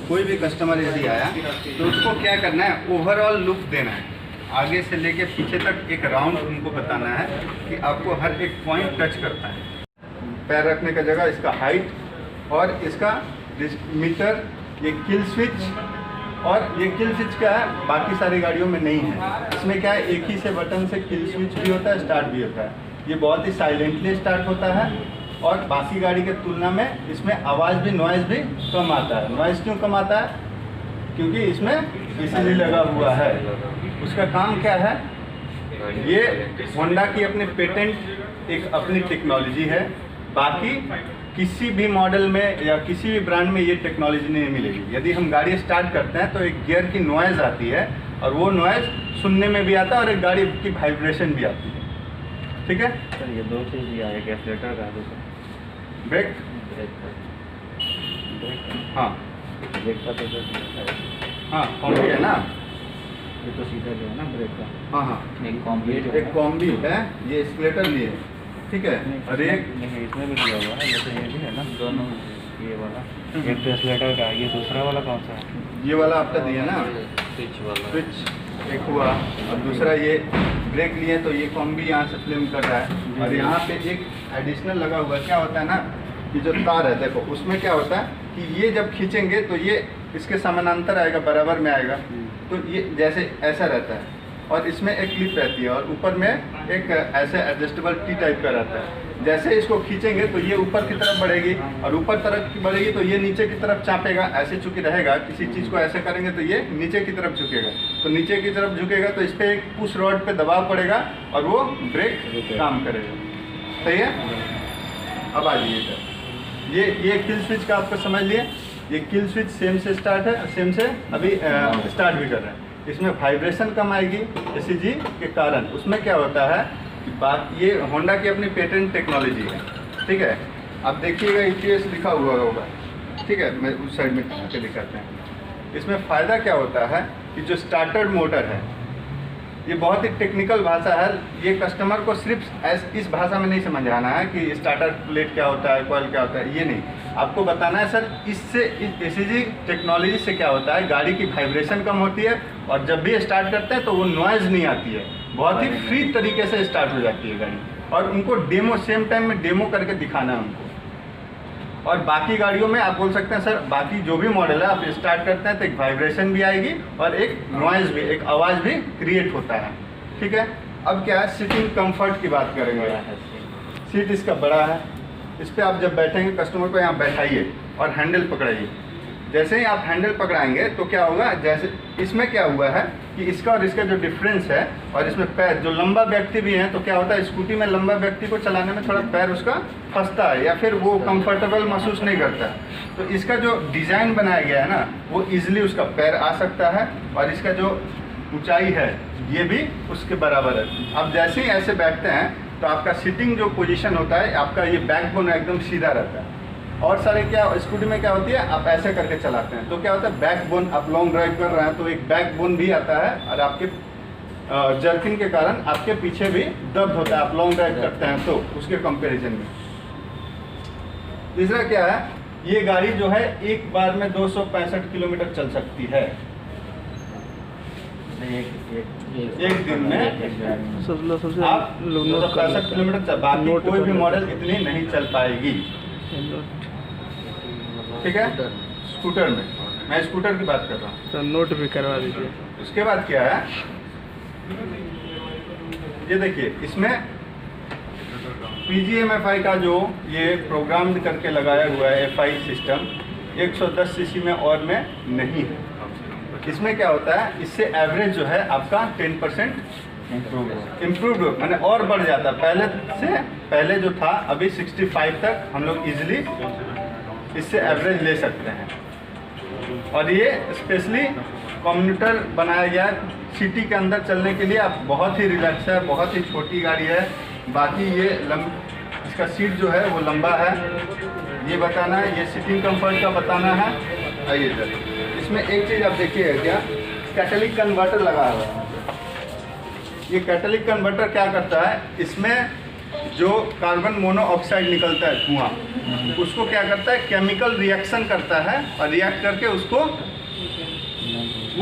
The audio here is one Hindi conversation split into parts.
कोई भी कस्टमर यदि आया तो उसको क्या करना है, ओवरऑल लुक देना है, आगे से लेके पीछे तक एक राउंड उनको बताना है कि आपको हर एक पॉइंट टच करता है। पैर रखने का जगह, इसका हाइट और इसका मीटर, ये किल स्विच, और ये किल स्विच क्या है बाकी सारी गाड़ियों में नहीं है। इसमें क्या है, एक ही से बटन से किल स्विच भी होता है, स्टार्ट भी होता है। ये बहुत ही साइलेंटली स्टार्ट होता है और बाकी गाड़ी के तुलना में इसमें आवाज़ भी, नॉइज़ भी कम आता है। नॉइज़ क्यों कम आता है? क्योंकि इसमें ECG लगा हुआ है। उसका काम क्या है, ये होंडा की अपनी पेटेंट एक अपनी टेक्नोलॉजी है। बाकी किसी भी मॉडल में या किसी भी ब्रांड में ये टेक्नोलॉजी नहीं मिलेगी। यदि हम गाड़ी स्टार्ट करते हैं तो एक गियर की नॉइज़ आती है और वो नॉइज़ सुनने में भी आता है और एक गाड़ी की वाइब्रेशन भी आती है। ठीक है सर, ये दो चीज़ दिया है, एक्सीलेटर का दूसरा ब्रेक। हाँ ब्रेक का तो है। हाँ कॉम्बी है ना, ये तो सीधा जो है ना ब्रेक का। हाँ हाँ एक कॉम्बी एक कॉम्बी है, ये एक्सीलेटर लिए, ठीक है। और एक नहीं, इसमें भी दिया हुआ है, जैसे ये भी है ना दोनों, ये वाला एक तो एक्सीलेटर का, ये दूसरा वाला कौन सा है? ये वाला आपका दिया ना, स्विच वाला। स्विच एक हुआ, और दूसरा ये ब्रेक लिए तो ये कॉम्बी यहाँ से फ्लिम कर रहा है। और यहाँ पे एक एडिशनल लगा हुआ है, क्या होता है ना, कि जो तार है देखो, उसमें क्या होता है कि ये जब खींचेंगे तो ये इसके समानांतर आएगा, बराबर में आएगा, तो ये जैसे ऐसा रहता है। और इसमें एक क्लिप रहती है और ऊपर में एक ऐसे एडजस्टेबल टी टाइप का रहता है। जैसे इसको खींचेंगे तो ये ऊपर की तरफ बढ़ेगी और ऊपर तरफ बढ़ेगी तो ये नीचे की तरफ चापेगा, ऐसे चूँकि रहेगा। किसी चीज़ को ऐसे करेंगे तो ये नीचे की तरफ झुकेगा, तो नीचे की तरफ झुकेगा तो इस पर एक पुश रॉड पे दबाव पड़ेगा और वो ब्रेक काम करेगा। सही है। अब आ जाइए सर, ये किल स्विच का आपको समझ लिए। ये किल स्विच सेम से स्टार्ट है, सेम से अभी स्टार्ट भी कर रहे हैं। इसमें वाइब्रेशन कम आएगी ECG के कारण। उसमें क्या होता है कि बात, ये होंडा की अपनी पेटेंट टेक्नोलॉजी है, ठीक है। अब देखिएगा ETS लिखा हुआ होगा, ठीक है, मैं उस साइड में के दिखाते हैं। इसमें फ़ायदा क्या होता है कि जो स्टार्टर मोटर है, ये बहुत ही टेक्निकल भाषा है। ये कस्टमर को सिर्फ इस भाषा में नहीं समझाना है कि स्टार्टर प्लेट क्या होता है, कॉइल क्या होता है, ये नहीं। आपको बताना है सर, इससे इस ECG टेक्नोलॉजी से क्या होता है, गाड़ी की वाइब्रेशन कम होती है और जब भी स्टार्ट करते हैं तो वो नॉइज़ नहीं आती है, बहुत ही फ्री तरीके से स्टार्ट हो जाती है गाड़ी। और उनको डेमो, सेम टाइम में डेमो करके दिखाना है उनको। और बाकी गाड़ियों में आप बोल सकते हैं सर, बाकी जो भी मॉडल है आप स्टार्ट करते हैं तो एक वाइब्रेशन भी आएगी और एक नॉइज़ भी, एक आवाज़ भी क्रिएट होता है, ठीक है। अब क्या है, सीटिंग कंफर्ट की बात करेंगे। सीट इसका बड़ा है, इस पर आप जब बैठेंगे कस्टमर को यहाँ बैठाइए और हैंडल पकड़ाइए। जैसे ही आप हैंडल पकड़ाएंगे तो क्या होगा, जैसे इसमें क्या हुआ है कि इसका और इसका जो डिफरेंस है, और इसमें पैर, जो लंबा व्यक्ति भी है तो क्या होता है, स्कूटी में लंबा व्यक्ति को चलाने में थोड़ा पैर उसका फंसता है या फिर वो कंफर्टेबल महसूस नहीं करता है। तो इसका जो डिज़ाइन बनाया गया है ना, वो ईजिली उसका पैर आ सकता है और इसका जो ऊंचाई है ये भी उसके बराबर है। अब जैसे ही ऐसे बैठते हैं तो आपका सिटिंग जो पोजीशन होता है, आपका ये बैकबोन एकदम सीधा रहता है। और सारे क्या स्कूटी में क्या होती है, आप ऐसे करके चलाते हैं तो क्या होता है, बैकबोन, आप लॉन्ग ड्राइव कर रहे हैं तो एक बैकबोन भी आता है और आपके जर्किंग के कारण आपके पीछे भी दर्द होता है, आप लॉन्ग ड्राइव करते हैं तो उसके कंपैरिजन में। तीसरा क्या है, ये गाड़ी जो है एक बार में 265 किलोमीटर चल सकती है एक दिन में। आप 265 किलोमीटर, बाकी कोई भी मॉडल इतनी नहीं चल पाएगी, ठीक है। स्कूटर में, मैं स्कूटर की बात कर रहा हूँ, तो नोट भी करवा दीजिए। उसके बाद क्या है, ये देखिए इसमें PGM-FI का जो ये प्रोग्राम करके लगाया हुआ है FI सिस्टम 110 cc में और में नहीं है। इसमें क्या होता है, इससे एवरेज जो है आपका 10% इम्प्रूव मैंने और बढ़ जाता है। पहले जो था अभी 65 तक हम लोग इजीली इससे एवरेज ले सकते हैं। और ये स्पेशली कम्यूटर बनाया गया है सिटी के अंदर चलने के लिए। आप बहुत ही रिलैक्स है, बहुत ही छोटी गाड़ी है। बाकी ये इसका सीट जो है वो लंबा है, ये बताना है। ये सीटिंग कंफर्ट का बताना है। आइए सर, इसमें एक चीज़ आप देखिए, क्या कैटलिक कन्वर्टर लगा हुआ है। ये कैटलिक कन्वर्टर क्या करता है, इसमें जो कार्बन मोनोऑक्साइड निकलता है धुआं, उसको क्या करता है, केमिकल रिएक्शन करता है और रिएक्ट करके उसको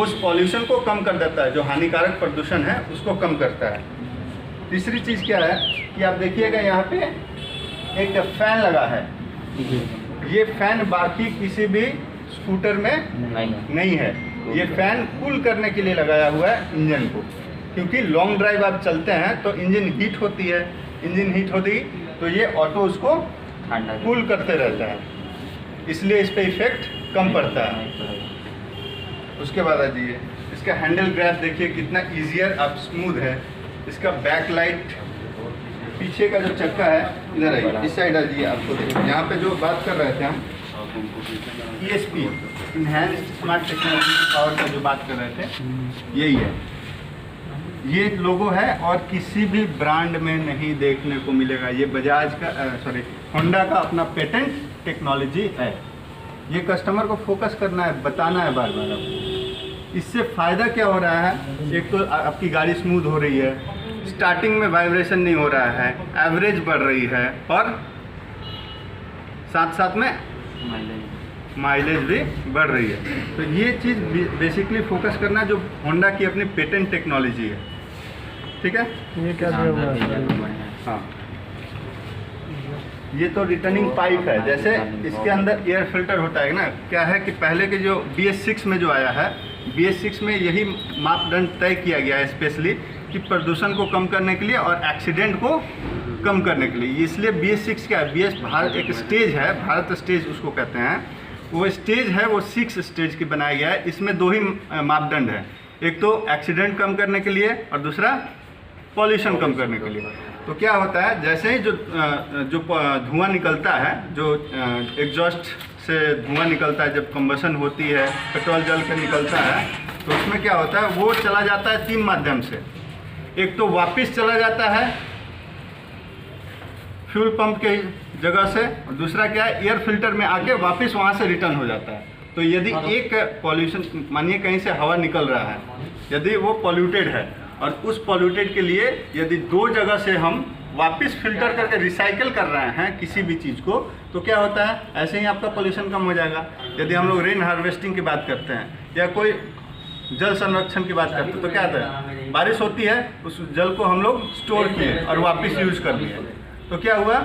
उस पॉल्यूशन को कम कर देता है, जो हानिकारक प्रदूषण है उसको कम करता है। तीसरी चीज़ क्या है कि आप देखिएगा यहाँ पे एक फैन लगा है। ये फैन बाकी किसी भी स्कूटर में नहीं है। ये फैन कूल करने के लिए लगाया हुआ है इंजन को, क्योंकि लॉन्ग ड्राइव आप चलते हैं तो इंजन हीट होती है। इंजन हीट होती तो ये ऑटो उसको कूल करते रहता है, इसलिए इस पर इफेक्ट कम पड़ता है। उसके बाद आ जाइए, इसका हैंडल ग्रैप देखिए कितना ईजियर अब स्मूथ है। इसका बैक लाइट, पीछे का जो चक्का है, इधर आइए, इस साइड आ जाइए, आपको देखिए यहाँ पे जो बात कर रहे थे हम ESP, enhanced smart technology power का जो बात कर रहे थे, यही है। ये लोगो है और किसी भी ब्रांड में नहीं देखने को मिलेगा। ये बजाज का होंडा का अपना पेटेंट टेक्नोलॉजी है। ये कस्टमर को फोकस करना है, बताना है बार बार आपको। इससे फ़ायदा क्या हो रहा है, एक तो आपकी गाड़ी स्मूथ हो रही है, स्टार्टिंग में वाइब्रेशन नहीं हो रहा है, एवरेज बढ़ रही है और साथ साथ में माइलेज भी बढ़ रही है। तो ये चीज़ बेसिकली फोकस करना जो होंडा की अपनी पेटेंट टेक्नोलॉजी है। ठीक है, ये क्या दिया हुआ है? हाँ, ये तो रिटर्निंग पाइप है। जैसे इसके अंदर एयर फिल्टर होता है ना, क्या है कि पहले के जो BS6 में जो आया है, BS6 में यही मापदंड तय किया गया है स्पेशली कि प्रदूषण को कम करने के लिए और एक्सीडेंट को कम करने के लिए। इसलिए BS6 क्या है, BS भारत एक स्टेज है, भारत स्टेज उसको कहते हैं। वो स्टेज है, वो 6 स्टेज की बनाया गया है। इसमें 2 ही मापदंड है, एक तो एक्सीडेंट कम करने के लिए और दूसरा पॉल्यूशन कम करने के लिए। तो क्या होता है, जैसे ही जो धुआं निकलता है, जो एग्जॉस्ट से धुआं निकलता है, जब कंबशन होती है, पेट्रोल जल के निकलता है, तो उसमें क्या होता है, वो चला जाता है 3 माध्यम से। एक तो वापस चला जाता है फ्यूल पंप के जगह से, और दूसरा क्या है, एयर फिल्टर में आके वापस वहाँ से रिटर्न हो जाता है। तो यदि एक पॉल्यूशन, मानिए कहीं से हवा निकल रहा है, यदि वो पॉल्यूटेड है और उस पॉल्यूटेड के लिए यदि 2 जगह से हम वापस फिल्टर करके रिसाइकिल कर रहे हैं किसी भी चीज़ को, तो क्या होता है, ऐसे ही आपका पॉल्यूशन कम हो जाएगा। यदि हम लोग रेन हार्वेस्टिंग की बात करते हैं या कोई जल संरक्षण की बात करते हैं, तो क्या होता है, बारिश होती है, उस जल को हम लोग स्टोर किए और वापस यूज कर लिए, तो क्या हुआ,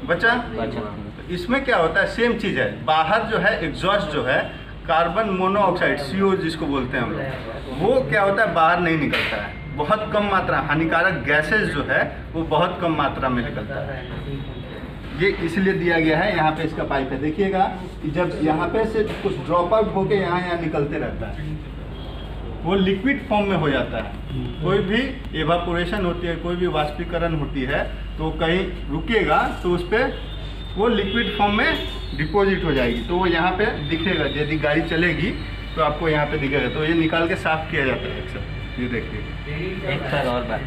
बचा। तो इसमें क्या होता है, सेम चीज़ है। बाहर जो है एग्जॉस्ट जो है, कार्बन मोनोऑक्साइड CO जिसको बोलते हैं हम लोग, वो क्या होता है, बाहर नहीं निकलता है, बहुत कम मात्रा। हानिकारक गैसेस जो है वो बहुत कम मात्रा में निकलता है। ये इसलिए दिया गया है, यहाँ पे इसका पाइप है, देखिएगा कि जब यहाँ पे से कुछ ड्रॉप आउट होके यहाँ निकलते रहता है, वो लिक्विड फॉर्म में हो जाता है। कोई भी एवापोरेशन होती है, कोई भी वाष्पीकरण होती है, तो कहीं रुकेगा तो उस पर वो लिक्विड फॉर्म में डिपॉजिट हो जाएगी, तो वो यहाँ पे दिखेगा। यदि गाड़ी चलेगी तो आपको यहाँ पे दिखेगा। तो ये निकाल के साफ किया जाता है अक्सर। ये देखिए। एक सर और बात,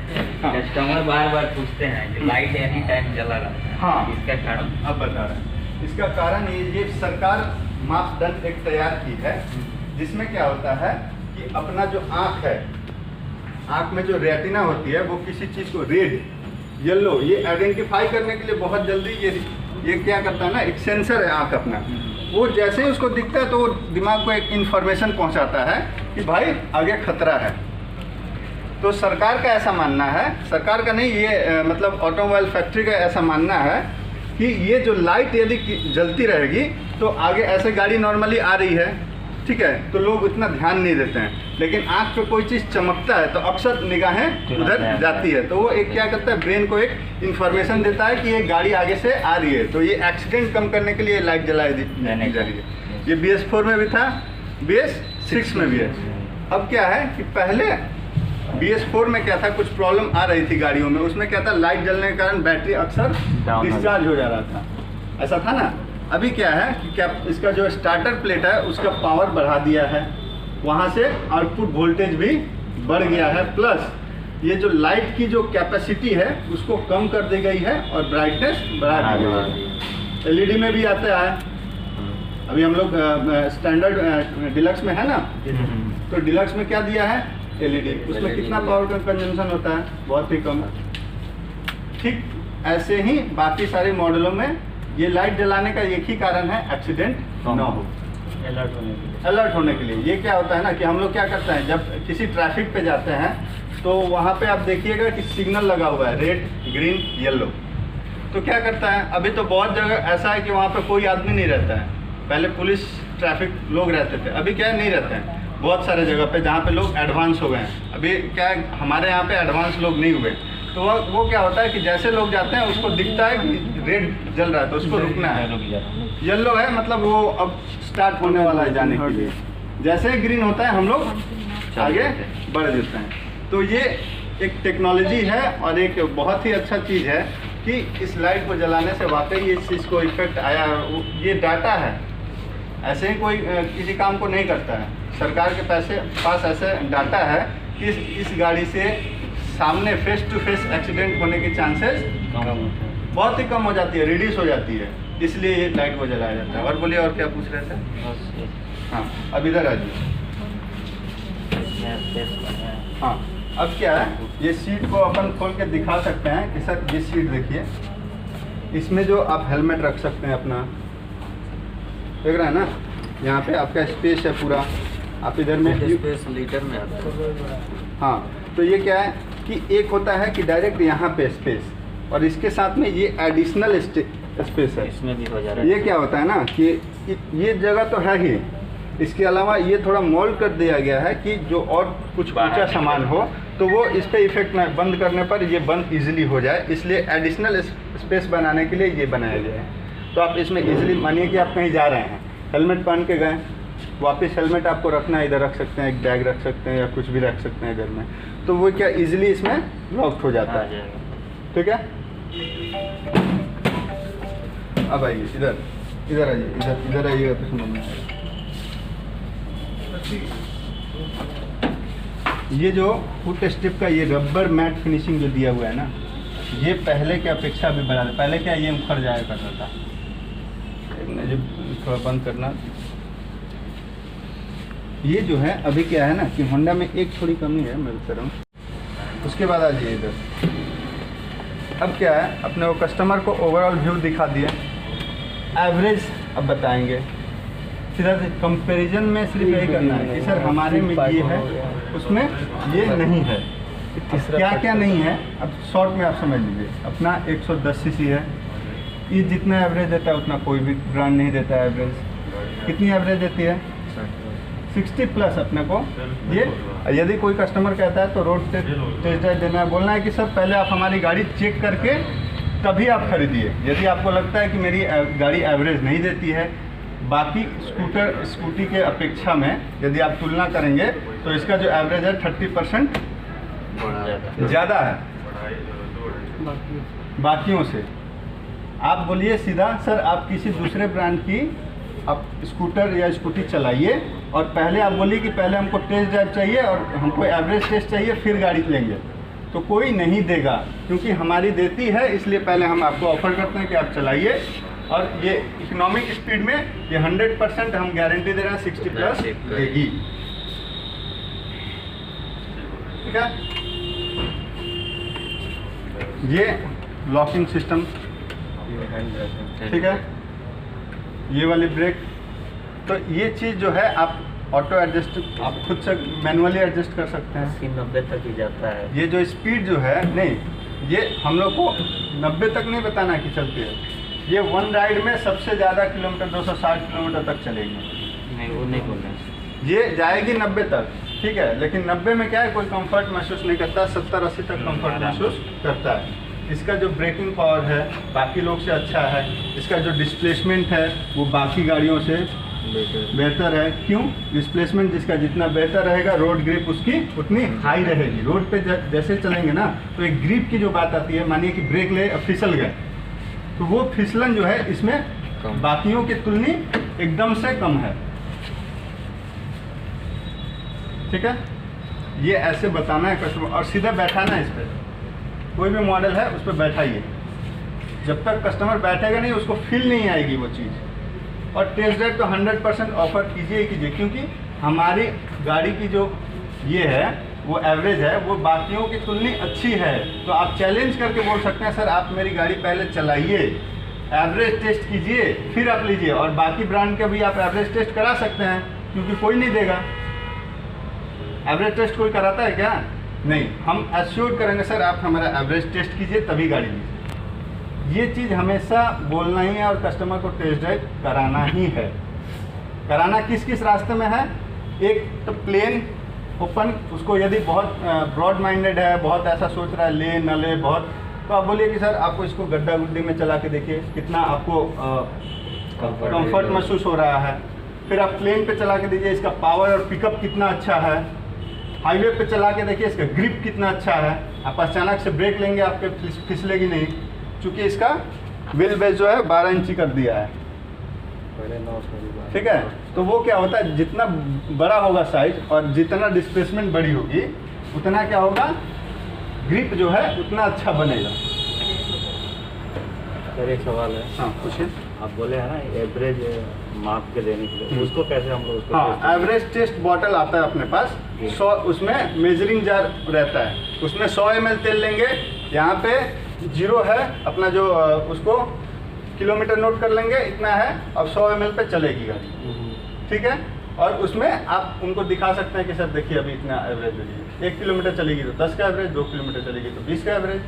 हाँ। कस्टमर बार बार पूछते हैं कि लाइट एनी टाइम जला रहा है, हाँ, इसका कारण? अब बता रहे हैं। इसका कारण ये सरकार मापदंड एक तैयार की है, जिसमें क्या होता है कि अपना जो आँख है, आँख में जो रेटिना होती है, वो किसी चीज़ को रेड, येलो, ये आइडेंटिफाई करने के लिए बहुत जल्दी ये क्या करता है ना, एक सेंसर है आँख अपना, वो जैसे ही उसको दिखता है तो वो दिमाग को एक इन्फॉर्मेशन पहुंचाता है कि भाई आगे खतरा है। तो सरकार का ऐसा मानना है, सरकार का नहीं, ये मतलब ऑटोमोबाइल फैक्ट्री का ऐसा मानना है कि ये जो लाइट यदि जलती रहेगी तो आगे ऐसे गाड़ी नॉर्मली आ रही है, ठीक है, तो लोग इतना ध्यान नहीं देते हैं, लेकिन आँख पे कोई चीज़ चमकता है तो अक्सर निगाहें उधर जाती है, तो वो एक क्या करता है, ब्रेन को एक इन्फॉर्मेशन देता है कि ये गाड़ी आगे से आ रही है। तो ये एक्सीडेंट कम करने के लिए लाइट जलाई दी जा रही है। ये BS4 में भी था, BS6 में भी है। अब क्या है कि पहले BS4 में क्या था, कुछ प्रॉब्लम आ रही थी गाड़ियों में, उसमें क्या था, लाइट जलने के कारण बैटरी अक्सर डिस्चार्ज हो जा रहा था, ऐसा था ना। अभी क्या है कि क्या इसका जो स्टार्टर प्लेट है उसका पावर बढ़ा दिया है, वहाँ से आउटपुट वोल्टेज भी बढ़ गया है, प्लस ये जो लाइट की जो कैपेसिटी है उसको कम कर दी गई है और ब्राइटनेस बढ़ा दी गई है। LED में भी आता है, अभी हम लोग स्टैंडर्ड डिलक्स में है ना, तो डिलक्स में क्या दिया है, LED, उसमें कितना पावर का कंजम्पशन होता है, बहुत ही कम। ठीक ऐसे ही बाकी सारे मॉडलों में ये लाइट जलाने का एक ही कारण है, एक्सीडेंट ना हो, अलर्ट होने के लिए। अलर्ट होने के लिए। ये क्या होता है ना कि हम लोग क्या करते हैं, जब किसी ट्रैफिक पे जाते हैं तो वहाँ पे आप देखिएगा कि सिग्नल लगा हुआ है रेड, ग्रीन, येलो। तो क्या करता है, अभी तो बहुत जगह ऐसा है कि वहाँ पे कोई आदमी नहीं रहता है। पहले पुलिस ट्रैफिक लोग रहते थे, अभी क्या है, नहीं रहते हैं बहुत सारे जगह पे जहाँ पे लोग एडवांस हो गए हैं। अभी क्या है, हमारे यहाँ पे एडवांस लोग नहीं हुए, तो वो क्या होता है कि जैसे लोग जाते हैं उसको दिखता है कि रेड जल रहा है तो उसको रुकना है, येलो है मतलब वो अब स्टार्ट होने वाला है जाने के लिए। जैसे ही ग्रीन होता है हम लोग आगे बढ़ देते हैं। तो ये एक टेक्नोलॉजी है और एक बहुत ही अच्छा चीज़ है कि इस लाइट को जलाने से वाकई इस चीज़ को इफेक्ट आया। ये डाटा है, ऐसे ही कोई किसी काम को नहीं करता है। सरकार के पास ऐसे डाटा है कि इस गाड़ी से सामने फेस टू फेस एक्सीडेंट होने के चांसेस बहुत ही कम हो जाती है, रिड्यूस हो जाती है, इसलिए ये लाइट को जलाया जाता है। और बोलिए, और क्या पूछ रहे थे? हाँ, अब इधर आ जाइए। हाँ, अब क्या है, ये सीट को अपन खोल के दिखा सकते हैं कि सर ये सीट देखिए, इसमें जो आप हेलमेट रख सकते हैं अपना, देख रहे हैं ना, यहाँ पे आपका स्पेस है पूरा। आप इधर में स्पेस लीटर में आता है। हाँ, तो ये क्या है कि एक होता है कि डायरेक्ट यहाँ पे स्पेस, और इसके साथ में ये एडिशनल स्पेस है। इसमें भी हो जा रहा है। ये क्या होता है ना कि ये जगह तो है ही, इसके अलावा ये थोड़ा मोल्ड कर दिया गया है कि जो और कुछ ऊंचा सामान हो तो वो इस पे इफेक्ट ना, बंद करने पर ये बंद इजीली हो जाए, इसलिए एडिशनल स्पेस बनाने के लिए ये बनाया गया है। तो आप इसमें इजीली, मानिए कि आप कहीं जा रहे हैं, हेलमेट पहन के गए, वापस हेलमेट आपको रखना है, इधर रख सकते हैं, एक बैग रख सकते हैं या कुछ भी रख सकते हैं इधर में, तो वो क्या इजीली इसमें लॉक हो जाता है। ठीक है, अब आइए इधर आइए, इधर आइएगा तो समझ में आएगा। ये जो फुट स्टेप का ये रबर मैट फिनिशिंग जो दिया हुआ है ना, ये पहले के अपेक्षा भी बढ़ा है। पहले क्या ये उखड़ जाया करता था, जब थोड़ा बंद करना, ये जो है अभी क्या है ना कि होंडा में एक थोड़ी कमी है, मैं बता रहा हूँ। उसके बाद आ जाइए इधर। अब क्या है, अपने वो कस्टमर को ओवरऑल व्यू दिखा दिया, एवरेज अब बताएंगे। सीधा से कंपैरिजन में सिर्फ यही करना है कि सर हमारे में ये है, उसमें ये नहीं है, क्या क्या नहीं है। अब शॉर्ट में आप समझ लीजिए, अपना 110 सीसी है, ये जितना एवरेज देता है उतना कोई भी ब्रांड नहीं देता है एवरेज। कितनी एवरेज देती है? 60 प्लस अपने को। ये यदि कोई कस्टमर कहता है तो रोड टेस्ट ड्राइव देना है, बोलना है कि सर पहले आप हमारी गाड़ी चेक करके तभी आप खरीदिए। यदि आपको लगता है कि मेरी गाड़ी एवरेज नहीं देती है, बाकी स्कूटी के अपेक्षा में यदि आप तुलना करेंगे तो इसका जो एवरेज है 30% ज़्यादा है बाकियों से। आप बोलिए सीधा, सर आप किसी दूसरे ब्रांड की आप स्कूटर या स्कूटी चलाइए और पहले आप बोलिए कि पहले हमको टेस्ट ड्राइव चाहिए और हमको एवरेज टेस्ट चाहिए, फिर गाड़ी लेंगे, तो कोई नहीं देगा, क्योंकि हमारी देती है, इसलिए पहले हम आपको ऑफर करते हैं कि आप चलाइए। और ये इकोनॉमिक स्पीड में ये 100% हम गारंटी दे रहे हैं, 60 प्लस देगी। ठीक है, ये लॉकिंग सिस्टम, ठीक है, ये वाली ब्रेक, तो ये चीज़ जो है आप ऑटो एडजस्ट, आप खुद से मैनुअली एडजस्ट कर सकते हैं। 80-90 तक ही जाता है। ये जो स्पीड जो है, नहीं, ये हम लोग को 90 तक नहीं बताना कि चलती है, ये वन राइड में सबसे ज़्यादा किलोमीटर 260 किलोमीटर तक चलेगी। नहीं, वो नहीं बोलना, ये जाएगी 90 तक, ठीक है, लेकिन 90 में क्या है, कोई कंफर्ट महसूस नहीं करता, 70-80 तक कंफर्ट महसूस करता है। इसका जो ब्रेकिंग पावर है बाकी लोग से अच्छा है, इसका जो डिस्प्लेसमेंट है वो बाकी गाड़ियों से बेहतर है। क्यों? डिस्प्लेसमेंट जिसका जितना बेहतर रहेगा, रोड ग्रिप उसकी उतनी हाई रहेगी। रोड पे जैसे चलेंगे ना, तो एक ग्रिप की जो बात आती है, मानिए कि ब्रेक ले फिसल गए, तो वो फिसलन जो है इसमें बाकियों की तुलनी एकदम से कम है। ठीक है, ये ऐसे बताना है कस्टमर, और सीधा बैठाना है इस पर। कोई भी मॉडल है उस पर बैठाइए, जब तक कस्टमर बैठेगा नहीं उसको फील नहीं आएगी वो चीज़। और टेस्ट ड्राइव तो 100% ऑफर कीजिए ही कीजिए, क्योंकि हमारी गाड़ी की जो ये है वो एवरेज है, वो बाकियों की तुलना अच्छी है, तो आप चैलेंज करके बोल सकते हैं सर आप मेरी गाड़ी पहले चलाइए, एवरेज टेस्ट कीजिए, फिर आप लीजिए। और बाकी ब्रांड के भी आप एवरेज टेस्ट करा सकते हैं, क्योंकि कोई नहीं देगा। एवरेज टेस्ट कोई कराता है क्या? नहीं। हम एश्योर करेंगे सर आप हमारा एवरेज टेस्ट कीजिए तभी गाड़ी लीजिए। ये चीज़ हमेशा बोलना ही है और कस्टमर को टेस्ट ड्राइव कराना ही है। कराना किस किस रास्ते में है? एक तो प्लेन ओपन, उसको यदि बहुत ब्रॉड माइंडेड है, बहुत ऐसा सोच रहा है ले न ले बहुत, तो आप बोलिए कि सर आपको इसको गड्ढा गुड्ढी में चला के देखिए कितना आपको कंफर्ट महसूस हो रहा है। फिर आप प्लेन पे चला के दीजिए इसका पावर और पिकअप कितना अच्छा है। हाईवे पे चला के देखिए इसका ग्रिप कितना अच्छा है। आप अचानक से ब्रेक लेंगे आपके फिसलेगी नहीं, क्योंकि इसका व्हील बेस जो है 12 इंची कर दिया है। ठीक है, तो वो क्या होता है जितना बड़ा होगा साइज और जितना डिस्प्लेसमेंट बड़ी होगी उतना क्या होगा, ग्रिप जो है उतना अच्छा बनेगा। सर एक सवाल है। हाँ पूछिए। आप बोले हैं ना एवरेज माप के देने के लिए, उसको कैसे हम लोग उसको हाँ, एवरेज टेस्ट बॉटल आता है अपने पास 100, उसमें मेजरिंग जार रहता है, उसमें 100 ml तेल लेंगे, यहाँ पे 0 है अपना जो उसको किलोमीटर नोट कर लेंगे इतना है, अब 100 ml पे चलेगी गाड़ी। ठीक है, और उसमें आप उनको दिखा सकते हैं कि सर देखिए अभी इतना एवरेज होगी, 1 किलोमीटर चलेगी तो 10 का एवरेज, 2 किलोमीटर चलेगी तो 20 का एवरेज।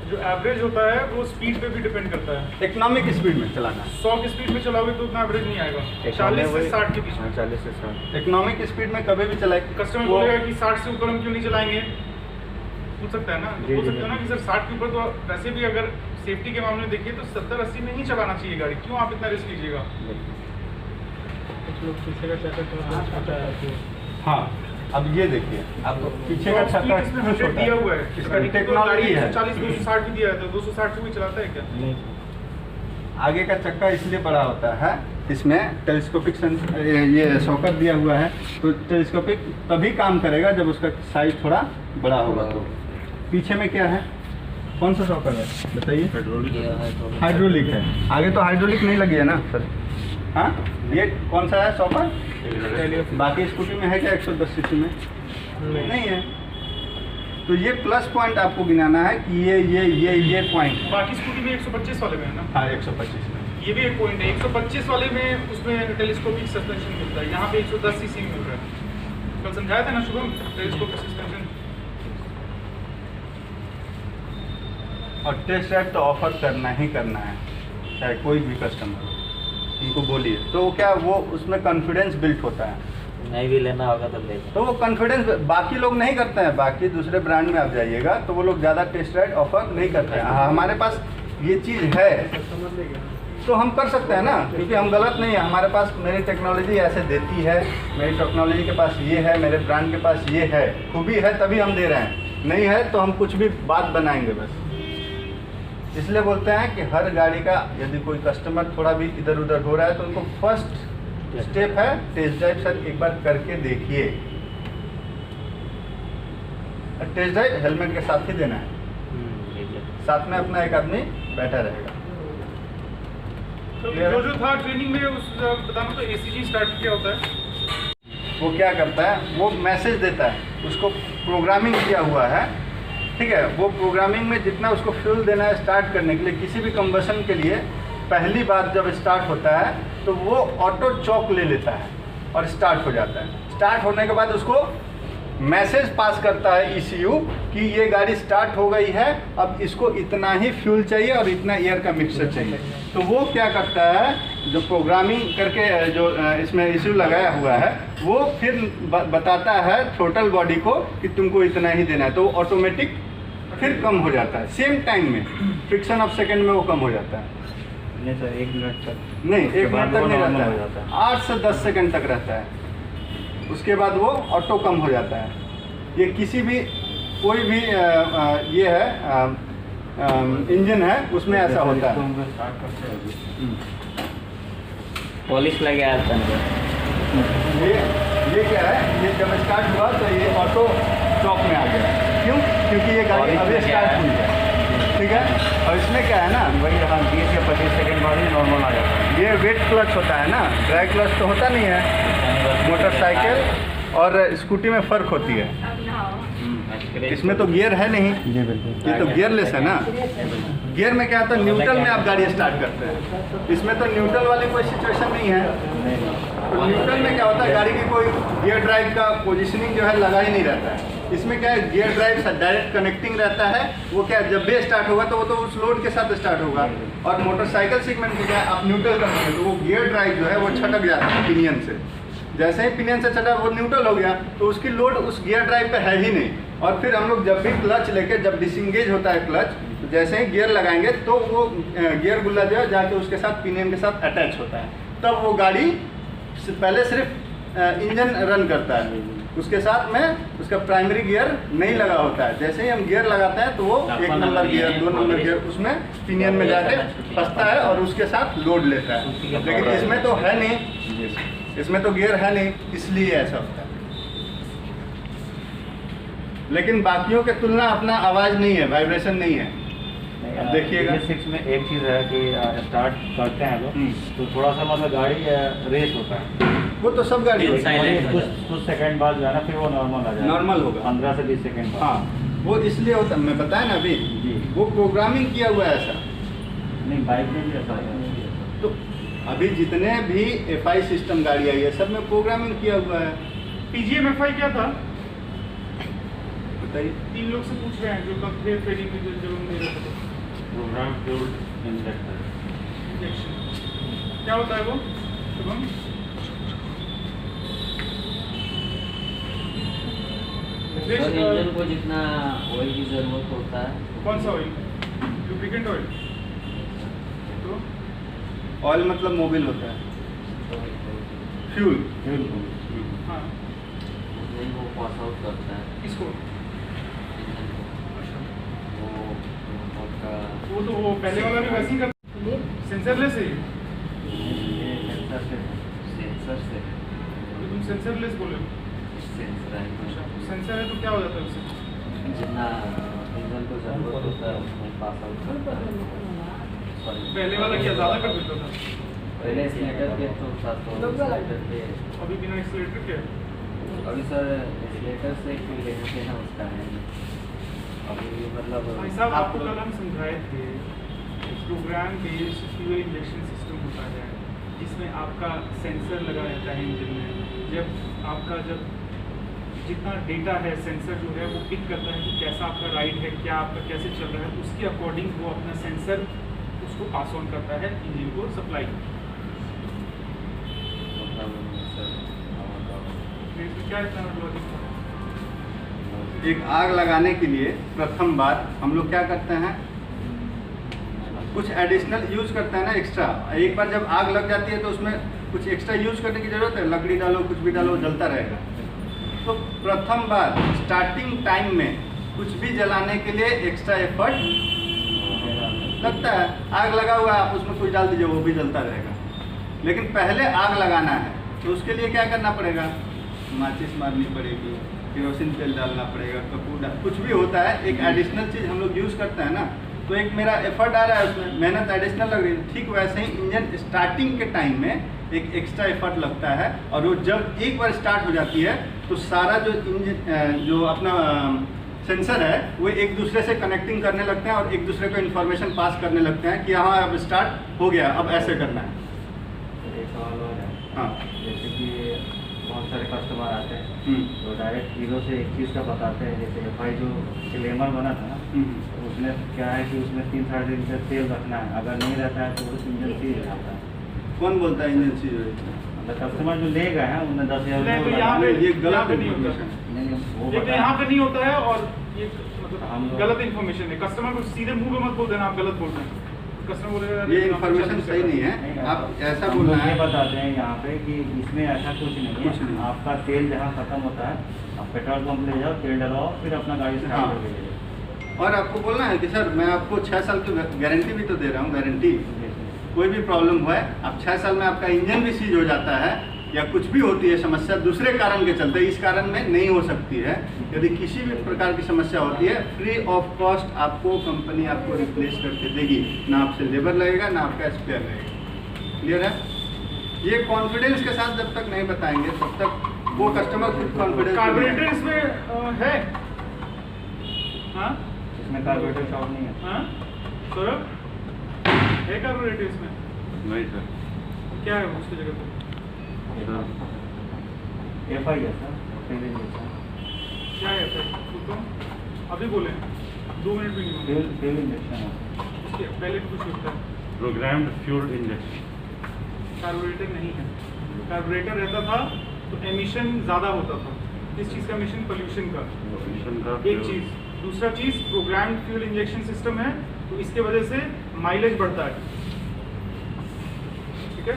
जो एवरेज होता है वो स्पीड पे भी डिपेंड करता है। इकोनॉमिक स्पीड में चलाना, 100 की स्पीड में चलाओगे तो उतना एवरेज नहीं आएगा। 40 से 60 के बीच में। 40 से 60 इकोनॉमिक स्पीड में कभी भी चलाए। कस्टमर बोलेगा कि 60 से ऊपर हम क्यों नहीं चलाएंगे, पूछ सकता है ना, तो बोल सकते हो ना कि सर 60 के ऊपर तो वैसे भी अगर सेफ्टी के मामले में देखिए तो 70-80 में ही चलाना चाहिए गाड़ी, क्यों आप इतना रिस्क लीजिएगा। हाँ, अब ये देखिए अब पीछे का छक्का इसमें 100 दिया हुआ है, इसका टेक्नोलॉजी है। 240-260 भी दिया है, तो 260 से भी चलाता है क्या? नहीं। आगे का चक्का इसलिए बड़ा होता है, इसमें टेलीस्कोपिक ये सॉकेट दिया हुआ है, तो टेलीस्कोपिक तभी काम करेगा जब उसका साइज थोड़ा बड़ा होगा। तो पीछे में क्या है, कौन सा सॉकेट है बताइए? हाइड्रोलिक है। आगे तो हाइड्रोलिक नहीं लगी है ना सर? हाँ, ये कौन सा है सॉकेट? बाकी स्कूटी में है क्या 110 सीसी में? नहीं है। तो ये प्लस पॉइंट आपको गिनाना है कि ये पॉइंट। बाकी स्कूटी में 125 वाले में है ना? हाँ 125 में। ये भी एक पॉइंट है, 125 वाले में उसमें टेलीस्कोपिक सस्पेंशन मिलता है, यहाँ पे 110 सीसी में मिल रहा है। कल समझाया था ना शुभम, टेलीस्कोपिक सस्पेंशन। और टेस्ट ड्राइव तो ऑफर करना ही करना है, चाहे कोई भी कस्टमर हो, उनको बोलिए तो क्या वो उसमें कॉन्फिडेंस बिल्ट होता है। नहीं भी लेना होगा तो ले। तो वो कॉन्फिडेंस बाकी लोग नहीं करते हैं, बाकी दूसरे ब्रांड में आप जाइएगा तो वो लोग ज़्यादा टेस्ट राइड ऑफर नहीं करते हैं। हाँ, हमारे पास ये चीज़ है तो हम कर सकते हैं ना, क्योंकि हम गलत नहीं है। हमारे पास मेरी टेक्नोलॉजी ऐसे देती है, मेरी टेक्नोलॉजी के पास ये है, मेरे ब्रांड के पास ये है, खूबी है तभी हम दे रहे हैं, नहीं है तो हम कुछ भी बात बनाएंगे बस। इसलिए बोलते हैं कि हर गाड़ी का यदि कोई कस्टमर थोड़ा भी इधर उधर हो रहा है तो उनको फर्स्ट स्टेप है टेस्ट ड्राइव सर एक बार करके देखिए। टेस्ट ड्राइव हेलमेट के साथ ही देना है, साथ में अपना एक आदमी बैठा रहेगा। तो जो था ट्रेनिंग में उस बताना तो ACG स्टार्ट किया होता है, वो क्या करता है, वो मैसेज देता है, उसको प्रोग्रामिंग किया हुआ है। ठीक है, वो प्रोग्रामिंग में जितना उसको फ्यूल देना है स्टार्ट करने के लिए, किसी भी कंबशन के लिए पहली बार जब स्टार्ट होता है तो वो ऑटो चॉक ले लेता है और स्टार्ट हो जाता है। स्टार्ट होने के बाद उसको मैसेज पास करता है ECU कि ये गाड़ी स्टार्ट हो गई है, अब इसको इतना ही फ्यूल चाहिए और इतना एयर का मिक्सचर चाहिए। तो वो क्या करता है, जो प्रोग्रामिंग करके जो इसमें ECU लगाया हुआ है वो फिर बताता है टोटल बॉडी को कि तुमको इतना ही देना है, तो ऑटोमेटिक फिर कम हो जाता है सेम टाइम में, फ्रिक्शन ऑफ सेकेंड में वो कम हो जाता है। नहीं सर, 1 मिनट तक नहीं, 1 मिनट तक नहीं हो रहता जाता है, 8 से 10 सेकंड तक रहता है, उसके बाद वो ऑटो कम हो जाता है। ये किसी भी कोई भी ये है इंजन है उसमें ऐसा होता है। पॉलिश लगे आता है। ये क्या है, ये जब स्टार्ट हुआ तो ये ऑटो चौक में आ गया। क्यों? क्योंकि ये गाड़ी अभी स्टार्ट हुई है। ठीक है। और इसमें क्या है ना, वही 20 या 25 सेकंड बाद ही नॉर्मल आ जाता है। ये वेट क्लच होता है ना, ड्राई क्लच तो होता नहीं है। मोटरसाइकिल और स्कूटी में फ़र्क होती है। इसमें तो गियर है नहीं, जी बिल्कुल। ये तो गियरलेस है ना। गियर में क्या होता है, न्यूट्रल में आप गाड़ी स्टार्ट करते हैं। इसमें तो न्यूट्रल वाली कोई सिचुएशन नहीं है। तो न्यूट्रल में क्या होता है, गाड़ी की कोई गियर ड्राइव का पोजीशनिंग जो है लगा ही नहीं रहता है। इसमें क्या है, गियर ड्राइव से डायरेक्ट कनेक्टिंग रहता है। वो क्या जब भी स्टार्ट होगा तो वो तो उस लोड के साथ स्टार्ट होगा। और मोटरसाइकिल सेगमेंट में क्या है, आप न्यूट्रल करते तो वो गियर ड्राइव जो है वो छटक जाता है पिनियन से। जैसे ही पिनियन से छटा वो न्यूट्रल हो गया तो उसकी लोड उस गियर ड्राइव पे है ही नहीं। और फिर हम लोग जब भी क्लच लेके जब डिसंगेज होता है क्लच, तो जैसे ही गियर लगाएंगे तो वो गियर गुल्ला जो है जाके उसके साथ पिनियन के साथ अटैच होता है। तब वो गाड़ी पहले सिर्फ इंजन रन करता है, उसके साथ में उसका प्राइमरी गियर नहीं लगा होता है। जैसे ही हम गियर लगाते हैं तो वो 1 नंबर गियर 2 नंबर गियर उसमें पिनियन में जाके फंसता है और उसके साथ लोड लेता है। लेकिन इसमें तो है नहीं, इसमें तो गियर है नहीं, इसलिए ऐसा होता है। लेकिन बाकियों के तुलना अपना आवाज़ नहीं है, वाइब्रेशन नहीं है। अब देखिएगा 6 में एक चीज़ है कि स्टार्ट करते हैं लोग तो थोड़ा सा मतलब गाड़ी रेस होता है। वो तो सब गाड़ी होती है। कुछ सेकंड बाद जो है ना फिर वो नॉर्मल आ जाएगा। नॉर्मल होगा 15 से 20 सेकंड बाद। हाँ, वो इसलिए होता है, मैं बताया ना अभी, जी। वो प्रोग्रामिंग किया हुआ है ऐसा। नहीं, बाइक में भी ऐसा है। तो अभी जितने भी FI सिस्टम गाड़ी आई है सब में प्रोग्रामिंग किया हुआ है। PGM-FI क्या था? बताइए। 3 लोग से पूछ रहे हैं जो कब थे ट्रेनिंग में जब हम दे रहे थे। Programme fuelled injector. इंजेक्शन क्या होता है वो शुभम? इंजन को जितना ऑयल की जरूरत होता है। कौन सा ऑयल? Lubricant oil. तो ऑयल मतलब मोबिल होता है, फ्यूल। हाँ, नहीं वो पास आउट करता है किसको? इंजन को। वो आपका वो तो वो पहले वाला भी वैसे ही करता, सेंसरलेस है। ये सेंसर से सेंसर से तो तुम सेंसरलेस बोले हो। सेंसर है। सेंसर है तो क्या हो जाता है उससे? जितना इंजन को जरूरत होता है उसमें पास आउट करता है। सॉरी, पहले वाला क्या ज़्यादा कर देता था? पहले एक्सीलेटर पे तो था, तो एक्सीलेटर पे अभी बिना एक्सीलेटर के अभी सर एक्सीलेटर से क्यों लेना देना उसका है अभी मतलब। भाई साहब आपको कल हम समझाए थे program based fuel injection system होता है जिसमें आपका सेंसर लगा रहता है इंजन में। जब आपका जितना डेटा है सेंसर जो है वो पिक करता है कि कैसा आपका राइड है, क्या आपका कैसे चल रहा है, उसके अकॉर्डिंग वो अपना सेंसर उसको पास ऑन करता है इंजन को सप्लाई। क्या इतना लॉजिक है? एक आग लगाने के लिए प्रथम बार हम लोग क्या करते हैं, कुछ एडिशनल यूज करते हैं ना, एक्स्ट्रा। एक बार जब आग लग जाती है तो उसमें कुछ एक्स्ट्रा यूज करने की जरूरत है, लकड़ी डालो कुछ भी डालो जलता रहेगा। तो प्रथम बार स्टार्टिंग टाइम में कुछ भी जलाने के लिए एक्स्ट्रा एफर्ट लगता है। आग लगा हुआ है, आप उसमें कुछ डाल दीजिए वो भी जलता रहेगा। लेकिन पहले आग लगाना है तो उसके लिए क्या करना पड़ेगा, माचिस मारनी पड़ेगी, केरोसिन तेल डालना पड़ेगा, कपूर कुछ भी होता है, एक एडिशनल चीज़ हम लोग यूज़ करते हैं ना। तो एक मेरा एफर्ट आ रहा है उसमें, मेहनत एडिशनल लग रही है। ठीक वैसे ही इंजन स्टार्टिंग के टाइम में एक एक्स्ट्रा एफर्ट लगता है और वो जब एक बार स्टार्ट हो जाती है तो सारा जो इंजन जो अपना सेंसर है वो एक दूसरे से कनेक्टिंग करने लगते हैं और एक दूसरे को इन्फॉर्मेशन पास करने लगते हैं कि हाँ अब स्टार्ट हो गया, अब ऐसे करना है। एक सवाल और है। हाँ। जैसे कि बहुत सारे कस्टमर आते हैं तो डायरेक्ट हीरो से एक चीज़ का बताते हैं, जैसे FI जो क्लेमर बना था ना तो उसमें क्या है कि उसमें 3-3.5 लीटर तेल रखना है, अगर नहीं रहता है तो उस इंजन सीज हो जाता है। कौन बोलता है इंजन सीज हो जाता है? मतलब कस्टमर जो ले गए हैं उन्हें 10,000 नहीं, तो रुपये यहाँ पे- ये गलत यहाँ पे नहीं होता। इन्फॉर्मेशन है। नहीं, वो एक तो यहाँ पे नहीं होता है और ये हम मतलब लोग- गलत इन्फॉर्मेशन है। कस्टमर को सीधे मुंह पे मत बोल देना आप गलत बोल रहे हैं। कस्टमर बोलेगा ये इन्फॉर्मेशन सही नहीं है, आप ऐसा बोलना ये है। बताते हैं यहाँ पे कि इसमें ऐसा कुछ नहीं कुछ है। नहीं। आपका तेल जहाँ खत्म होता है आप पेट्रोल पंप ले जाओ, तेल डलवाओ, फिर अपना गाड़ी स्टार्ट हाँ। करके ले जाओ। और आपको बोलना है कि सर मैं आपको 6 साल की गारंटी भी तो दे रहा हूँ, गारंटी कोई भी प्रॉब्लम हुआ है, अब 6 साल में आपका इंजन भी सीज हो जाता है या कुछ भी होती है समस्या दूसरे कारण के चलते, इस कारण में नहीं हो सकती है। यदि किसी भी प्रकार की समस्या होती है, फ्री ऑफ कॉस्ट आपको कंपनी आपको रिप्लेस करके देगी। ना आपसे लेबर लगेगा, ना आपका स्पेयर लगेगा। क्लियर है? ये कॉन्फिडेंस के साथ जब तक नहीं बताएंगे तब तक वो कस्टमर खुद कॉन्फिडेंस। कार्बोरेटर इसमें है? हाँ इसमें कार्बोरेटर शॉप नहीं है। हाँ सौरभ, है कार्बोरेटर इसमें? नहीं सर। क्या है उसकी जगह पे? FI है सर, फ्यूल इंजेक्शन। क्या है सर? तो अभी बोले 2 मिनट भी नहीं हुए। फ्यूल इंजेक्शन है। उसके पहले कुछ होता है। Programmed fuel injection. कार्बोरेटर नहीं है। कार्बोरेटर रहता था तो एमिशन ज़्यादा होता था। किस चीज़ का एमिशन? पोल्यूशन का। एक चीज़। दूसरा चीज़ प्रोग्राम्ड फ्यूल इंजेक्शन सिस्टम है, तो इसके वजह से माइलेज बढ़ता है। ठीक है,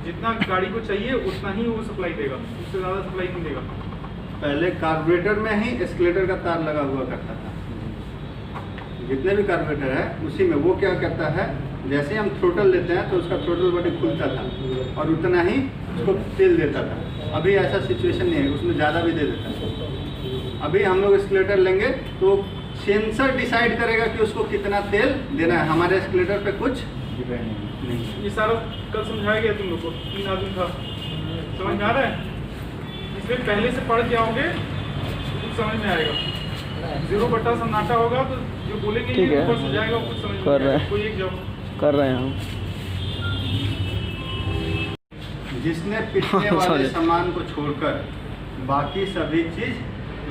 जितना गाड़ी को चाहिए उतना ही वो सप्लाई देगा, उससे ज़्यादा सप्लाई नहीं देगा। पहले कार्बोरेटर में ही एस्केलेटर का तार लगा हुआ करता था। जितने भी कार्बोरेटर है उसी में वो क्या करता है, जैसे हम थ्रोटल लेते हैं तो उसका थ्रोटल बॉडी खुलता था और उतना ही उसको तेल देता था। अभी ऐसा सिचुएशन नहीं है, उसमें ज़्यादा भी दे देता है। अभी हम लोग एस्केलेटर लेंगे तो सेंसर डिसाइड करेगा कि उसको कितना तेल देना है। हमारे एस्केलेटर पे कुछ डिपेंड नहीं। ये सारा कल समझाया गया तुम लोग को, 3 आदमी था, समझ में आ रहा है? इसलिए पहले से पढ़ के आओगे तो कुछ समझ में आएगा। 0 बट्टा सन्नाटा होगा तो जो बोलेंगे ठीक ये है। ऊपर से जाएगा, कुछ समझ में कर नहीं रहे आएगा। हैं। कोई एक जवाब कर रहे हैं हम। जिसने पिछले वाले सामान को छोड़कर बाकी सभी चीज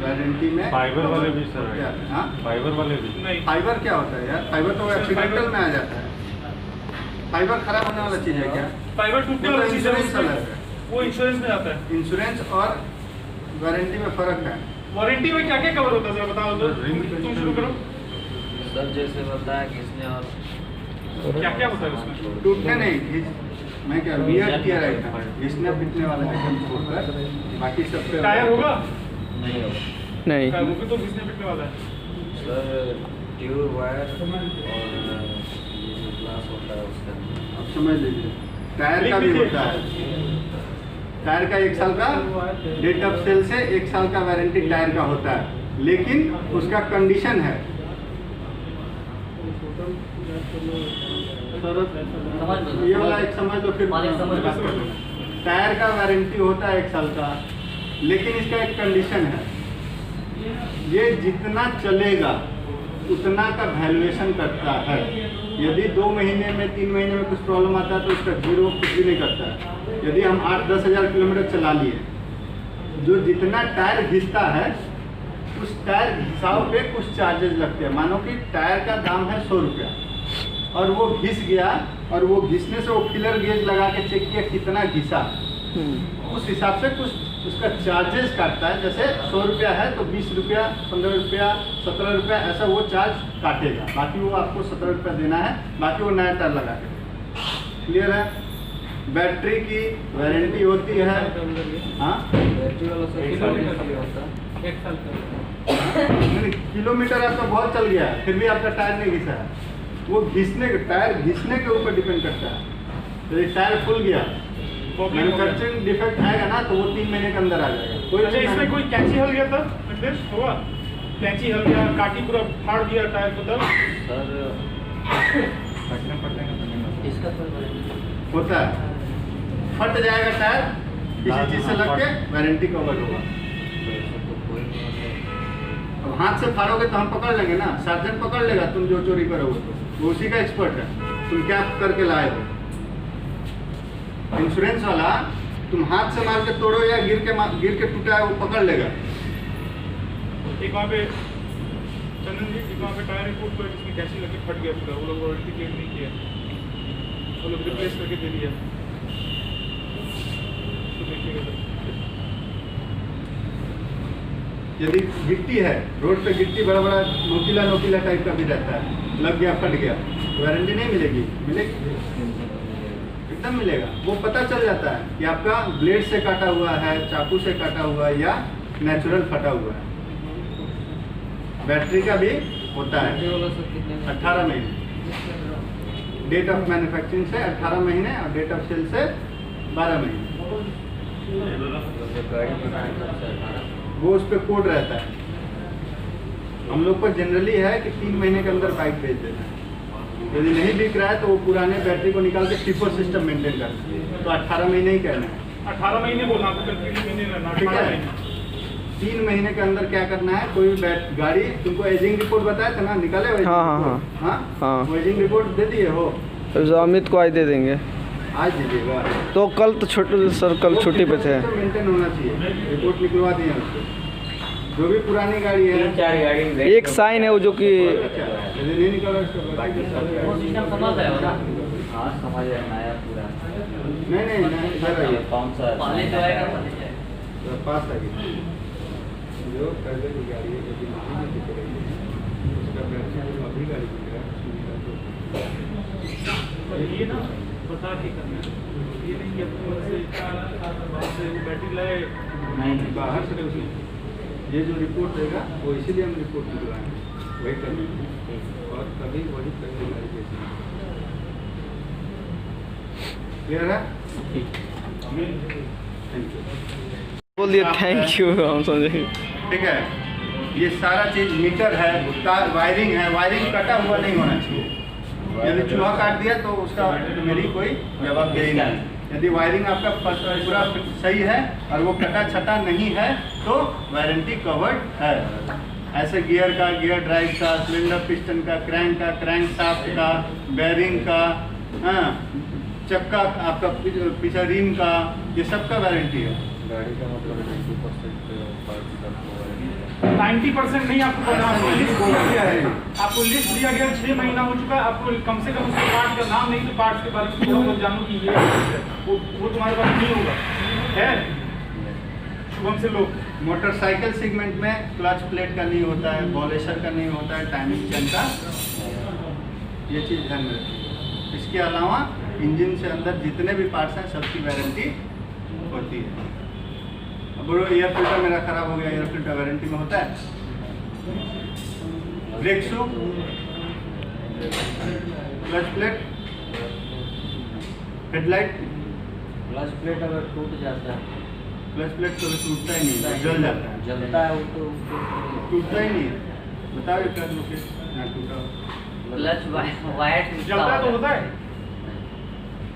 वारंटी में। फाइबर वाले भी सर क्या? है। हाँ? फाइबर वाले भी। नहीं। फाइबर क्या होता है यार? फाइबर तो एक्सीडेंटल में आ जाता है। फाइबर खराब होने वाला चीज़ है क्या? फाइबर टूटने वाला चीज़ है, इंश्योरेंस अलग है। वो इंश्योरेंस में आता है। इंश्योरेंस और वारंटी में फ़र्क है। वारंटी में क्या क्या कवर होता है सर बताओ तो। तुम शुरू करो। सर जैसे बताया कि इसने और क्या क्या होता है उसमें? टूटने नहीं, मैं क्या वियर किया रहता है, घिसने पिटने वाला आइटम छोड़कर बाकी सब पे नहीं टायर होगा? होगा। नहीं, वो भी तो घिसने पिटने वाला है। सर ट्यूब वायर और ये जो ग्लास होता है उसका अब समझ लीजिए, टायर का भी होता है। टायर का 1 साल का डेट ऑफ सेल से 1 साल का वारंटी टायर का होता है, लेकिन उसका कंडीशन है। ये वाला एक समझ लो, फिर टायर का वारंटी होता है 1 साल का, लेकिन इसका एक कंडीशन है, ये जितना चलेगा उतना का वैल्यूएशन करता है। यदि 2 महीने में 3 महीने में कुछ प्रॉब्लम आता है तो इसका जीरो कुछ भी नहीं करता है। यदि हम 8-10 हज़ार किलोमीटर चला लिए, जो जितना टायर घिसता है उस टायर घिसाव पे कुछ चार्जेस लगते हैं। मानो कि टायर का दाम है 100 रुपया और वो घिस गया, और वो घिसने से वो फिलर गेज लगा के चेक किया कितना घिसा, उस हिसाब से कुछ उसका चार्जेस काटता है। जैसे 100 रुपया है तो 20 रुपया, 15 रुपया, 17 रुपया, ऐसा वो चार्ज काटेगा। बाकी वो आपको 17 रुपया देना है, बाकी वो नया टायर लगा के। क्लियर है? बैटरी की वारंटी होती है। हाँ, बैटरी वाला सर किलोमीटर का भी होता है। 1 साल का। किलोमीटर आपका बहुत चल गया फिर भी आपका टायर नहीं घिसा है, वो घिसने के टायर घिसने के ऊपर डिपेंड करता है। तो ये टायर फुल गया, मैन्युफैक्चरिंग डिफेक्ट आएगा ना तो वो 3 महीने के अंदर आ जाएगा। कोई अच्छा, इसमें कोई कैंची हल गया था निर्देश हुआ? कैंची हल गया, काटी पूरा फाड़ दिया टायर को, तब सर फटने पड़ने का तो नहीं होता। इसका कोई वारंटी होता है, फट जाएगा टायर किसी चीज से लग के, वारंटी कवर होगा। तो कोई नहीं है। अब हाथ से फाड़ोगे तो हम पकड़ लेंगे ना, सर्जन पकड़ लेगा तुम जो चोरी करोगे तो, वो उसी का एक्सपर्ट है। तुम क्या करके लाए हो? इंश्योरेंस वाला तुम हाथ से मार के तोड़ो या गिर के टूटा है वो पकड़ लेगा। एक वहाँ पे चंदन जी, एक वहाँ पे टायर रिपोर्ट पर जिसमें कैंची लग के फट गया पूरा, वो लोग वारंटी क्लेम नहीं किया, वो लोग रिप्लेस करके दे दिया। तो देखिएगा सर। यदि गिट्टी है, रोड पे गिट्टी बड़ा बड़ा नोकीला टाइप का भी रहता है, लग गया फट गया, वारंटी नहीं मिलेगी? मिलेगी, एकदम मिलेगा। वो पता चल जाता है कि आपका ब्लेड से काटा हुआ है, चाकू से काटा हुआ है या नेचुरल फटा हुआ है। बैटरी का भी होता बैटरी है वाला सर कितने में? 18 महीने, डेट ऑफ मैन्युफैक्चरिंग से 18 महीने और डेट ऑफ सेल से 12 महीने। गाड़ी बनाने का सर वो उस पर कोड रहता है। हम लोग पर जनरली है कि 3 महीने के अंदर बाइक भेज देना है। यदि नहीं बिक रहा है तो वो पुराने बैटरी को निकाल के FIFO सिस्टम मेंटेन करते हैं, तो 18 महीने ही कहना है। 18 महीने बोलना, आपको कंटिन्यू महीने रहना, ठीक 18 है। महीने। 3 महीने के अंदर क्या करना है, कोई भी गाड़ी तुमको एजिंग रिपोर्ट बताया था ना, निकाले हो? हाँ। वो एजिंग रिपोर्ट दे दिए हो? तो अमित को आज दे देंगे। आज दीजिएगा। तो कल तो छोटे सर कल छुट्टी पे थे। मेंटेन होना चाहिए, रिपोर्ट निकलवा दिए उसको। जो भी पुरानी गाड़ी है, 3-4 गाड़ी एक साइन है वो जो कि यदि नहीं निकला वो सिस्टम समझ रहे हो ना? हाँ समझ रहे हैं, नया पूरा नहीं इधर आइए, कौन सा पहले जो आएगा पहले जाएगा। पास आइए। जो पहले की गाड़ी है, यदि नहीं दिख रही है, उसका बैटरी अभी गाड़ी दिख रहा है, ये ना बता के करना है, ये नहीं कि अपने से वो बैटरी लाए नहीं बाहर से उसी ये जो रिपोर्ट देगा वो इसीलिए हम रिपोर्ट निकलवाएंगे, वही करना। और कभी वही करने वाली जैसे क्लियर है? Thank you. बोल दिया थैंक यू, हम समझे। ठीक है, ये सारा चीज़ मीटर है, तार वायरिंग है, वायरिंग कटा हुआ नहीं होना चाहिए। यदि चूहा काट दिया तो उसका मेरी कोई जवाबदेही नहीं। यदि वायरिंग आपका पूरा सही है और वो कटा छटा नहीं है तो वारंटी कवर्ड है। ऐसे गियर का, गियर ड्राइव का, सिलेंडर पिस्टन का, क्रैंक शाफ्ट का, बेयरिंग का, हाँ, चक्का आपका पीछे रिम का, ये सब का वारंटी है। गाड़ी का मतलब 90% नहीं, आपको पता आपको लिस्ट दिया गया है, आपको लिस्ट दिया गया 6 महीना हो चुका है, आपको कम से कम उसके पार्ट का नाम नहीं तो पार्ट्स के बारे में थोड़ा बहुत जानो कि ये वो तुम्हारे पास नहीं होगा है। शुभम से लोग मोटरसाइकिल सेगमेंट में क्लच प्लेट का नहीं होता है, बॉलेशर का नहीं होता है, टाइमिंग चेन का, ये चीज़ ध्यान में रखिए। इसके अलावा इंजन से अंदर जितने भी पार्ट्स हैं सबकी वारंटी होती है। अब बोलो एयर फिल्टर मेरा खराब हो गया, एयर फिल्टर वारंटी में होता है? Brake shoe, clutch plate, headlight, clutch plate अगर टूट जाता है, क्लच प्लेट तो टूटता ही नहीं, जल जाता है, जलता है वो तो टूटता ही नहीं है। बताओ क्लच लोकेश टूटा क्लच वायर जलता तो होता है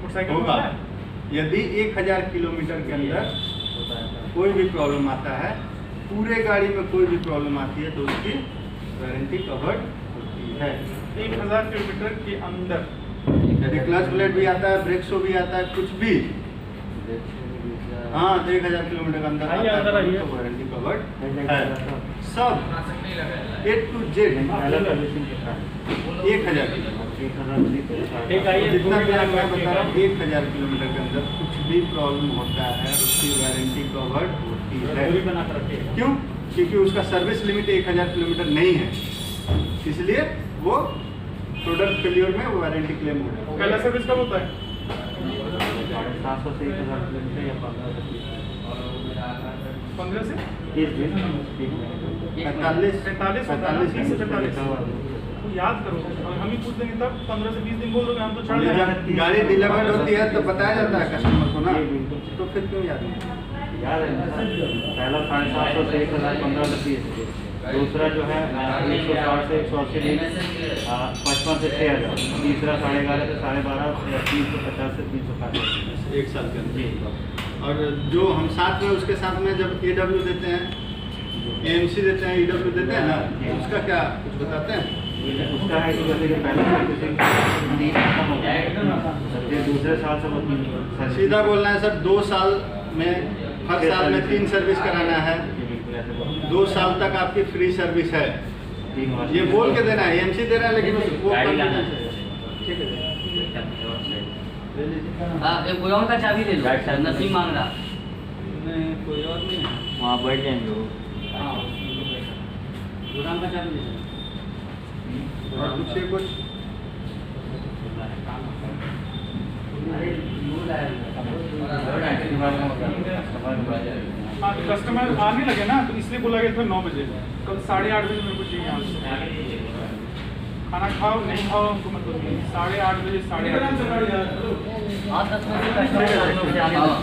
मोटरसाइकिल होगा। होता है। यदि 1000 किलोमीटर के अंदर होता है। कोई भी प्रॉब्लम आता है, पूरे गाड़ी में कोई भी प्रॉब्लम आती है तो उसकी वारंटी कवर्ड होती है। 1000 किलोमीटर के अंदर यदि क्लच प्लेट भी आता है, ब्रेक शो भी आता है, कुछ भी, हाँ, तो 1000 किलोमीटर के अंदर आता है तो वारंटी कवर्ड है। सब A to Z 1000 जितना भी मैं बता रहा हूँ, 1000 किलोमीटर के अंदर कुछ भी प्रॉब्लम होता है उसकी वारंटी कवर्ड होती है। क्यों? क्योंकि उसका सर्विस लिमिट 1000 किलोमीटर नहीं है, इसलिए वो प्रोडक्ट फेलियर में वो वारंटी क्लेम हो जाएगा। पहला सर्विस कब होता है? 700 से 1000 किलोमीटर या 15 से 15 से 30 दिन 45 तो याद करो, और हम ही पूछ देंगे तब 15 से 20 दिन बोल दोगे, हम तो छड़ देंगे। जब गाड़ी डिलीवर्ड होती है तो बताया जाता है कस्टमर को ना, तो फिर क्यों याद नहीं? याद है ना सर? पहला 750 से 1000, 15 से 30। दूसरा जो है 160 से 180 दिन, 55 से 6000। तीसरा 11.5 से 12.5, 350 से 350 1 साल के अंदर। और जो हम साथ में उसके साथ में जब AW देते हैं, AMC देते हैं, EW देते हैं ना, उसका क्या कुछ बताते हैं? उसका है कि जैसे कि पहले सर्विसिंग 3 खत्म हो गया, फिर दूसरे साल से सीधा बोलना है सर, 2 साल में, हर साल में 3 सर्विस कराना है, 2 साल तक आपकी फ्री सर्विस है। ये बोल के देना है, AMC दे रहा है लेकिन वो ठीक है। हाँ, एक कोई और का चाबी दे लो, नसीम मांग रहा। नहीं, कोई और नहीं है। वहाँ बैठ जाएंगे वो। हाँ, गोदाम का चाबी दे लो। और पूछिए कुछ। कस्टमर आने लगे ना, तो इसलिए बोला गया था 9 बजे, कल 8:30 बजे मेरे को चाहिए यहाँ से। खाना खाओ नहीं खाओ हमको मतलब नहीं, 8:30 बजे 8:30 हाँ, 10 बजे